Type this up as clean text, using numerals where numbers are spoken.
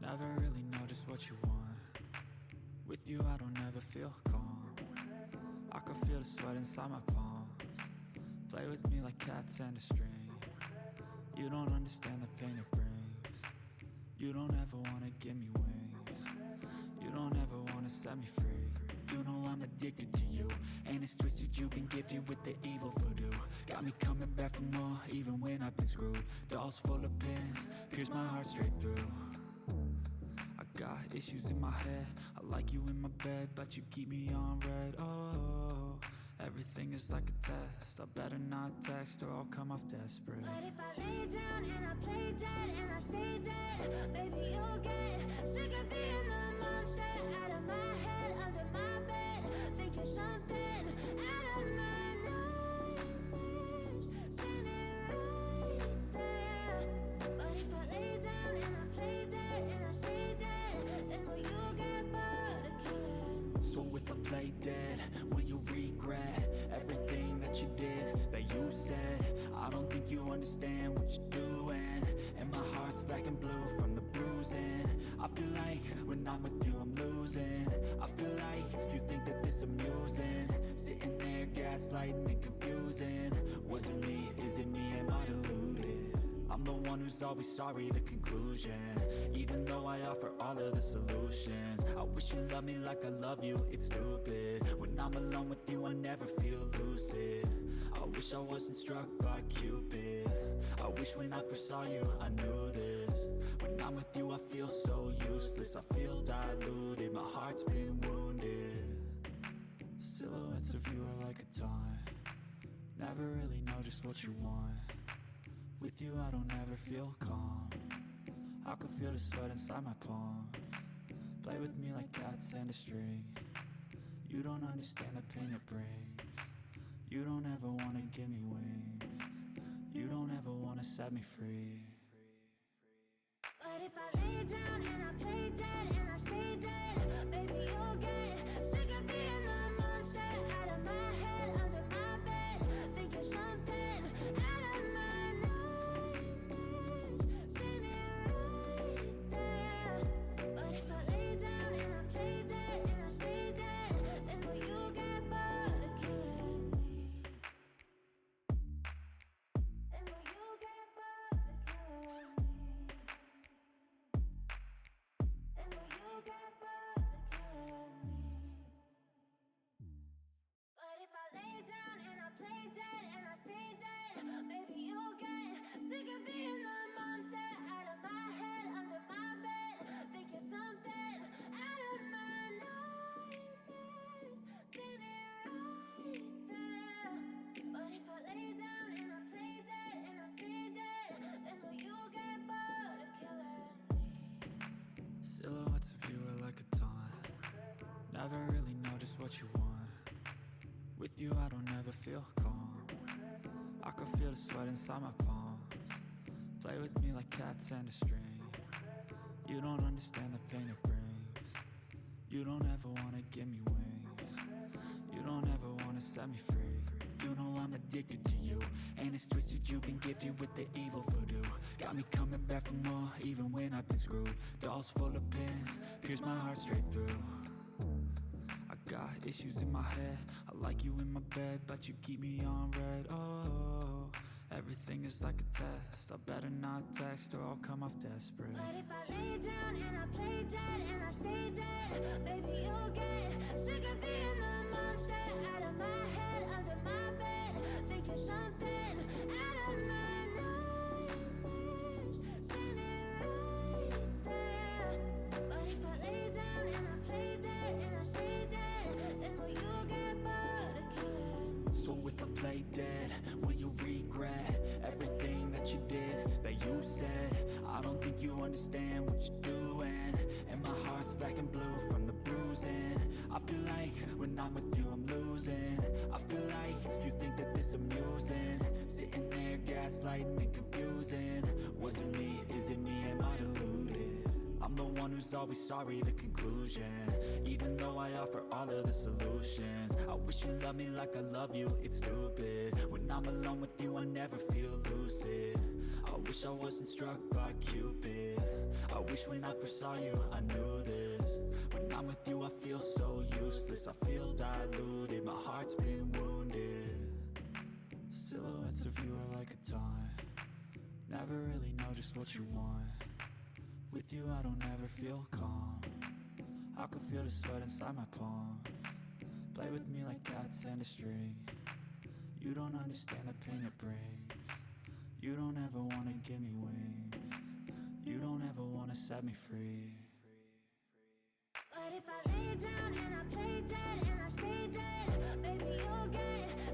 Never really know just what you want. With you I don't ever feel calm. I can feel the sweat inside my palms. Play with me like cats and a string. You don't understand the pain it brings. You don't ever wanna give me wings. You don't ever wanna set me free. You know I'm addicted to you, and it's twisted, you've been gifted with the evil voodoo. Got me coming back for more, even when I've been screwed. Dolls full of pins, pierce my heart straight through. I got issues in my head, I like you in my bed, but you keep me on red. Oh, everything is like a test, I better not text or I'll come off desperate. But if I lay down and I play dead and I stay dead, baby you'll get sick of being the monster out of my head, under my bed, thinking something out of my nightmares, standing right there. But if I lay down and I play dead and I stay dead, then will you get bored of killing me? So if I play dead, will you regret everything that you did, that you said? I don't think you understand what you're doing, and my heart's black and blue from the bruising. I feel like when I'm with you I'm losing. I feel like you think that this amusing, sitting there gaslighting and confusing. Was it me? Is it me? Am I deluded? I'm the one who's always sorry, the conclusion, even though I offer all of the solutions. I wish you loved me like I love you, it's stupid. When I'm alone with you I never feel lucid. I wish I wasn't struck by Cupid. I wish when I first saw you I knew this. When I'm with you I feel so useless, I feel diluted, my heart's been wounded. Silhouettes of you are like a taunt. Never really know just what you want. With you I don't ever feel calm. I can feel the sweat inside my palms. Play with me like cats and a string. You don't understand the pain it brings. You don't ever wanna give me wings. You don't ever wanna set me free. But if I lay down and I play dead and I stay dead, baby you'll get sick of being the monster out of my head, under my bed, thinking something out of my nightmares, standing right there. But if I lay down and I play dead and I stay dead, then will you get bored of killing me? Then will you get bored of killing me? And will you get bored of killing me? But if I lay down and I play dead and I stay dead, baby you'll get sick of being the monster out of my head, under my bed, thinking something out of my nightmares, standing right there. But if I lay down and I play dead and I stay dead, then will you get bored of killing me? Silhouettes of you are like a taunt. Never really know just what you want. With you I don't ever feel calm. I can feel the sweat inside my palms. Play with me like cats and a string. You don't understand the pain it brings. You don't ever wanna give me wings. You don't ever wanna set me free. You know I'm addicted to you, and it's twisted, you've been gifted with the evil voodoo. Got me coming back for more, even when I've been screwed. Dolls full of pins, pierce my heart straight through. I got issues in my head, I like you in my bed, but you keep me on red. Oh, everything is like a test, I better not text or I'll come off desperate. But if I lay down and I play dead and I stay dead, baby you'll get sick of being the monster out of my head, under my bed, thinking something out of my nightmares, standing right there. But if I lay down and I play dead and I stay dead, then will you get bored of killing me? So if I play dead, will you regret everything that you did, that you said? I don't think you understand what you're doing, and my heart's black and blue from the bruising. I feel like when I'm with you I'm losing. I feel like you think that this amusing, sitting there gaslighting and confusing. Was it me? Is it me? Am I deluded? I'm the one who's always sorry, the conclusion, even though I offer all of the solutions. I wish you loved me like I love you, it's stupid. When I'm alone with you I never feel lucid. I wish I wasn't struck by Cupid. I wish when I first saw you I knew this. When I'm with you I feel so useless, I feel diluted, my heart's been wounded. Silhouettes of you are like a taunt, never really know just what you want. With you I don't ever feel calm, I can feel the sweat inside my palms. Play with me like cats and a string, you don't understand the pain it brings. You don't ever wanna give me wings, you don't ever wanna set me free. But if I lay down and I play dead and I stay dead, baby you'll get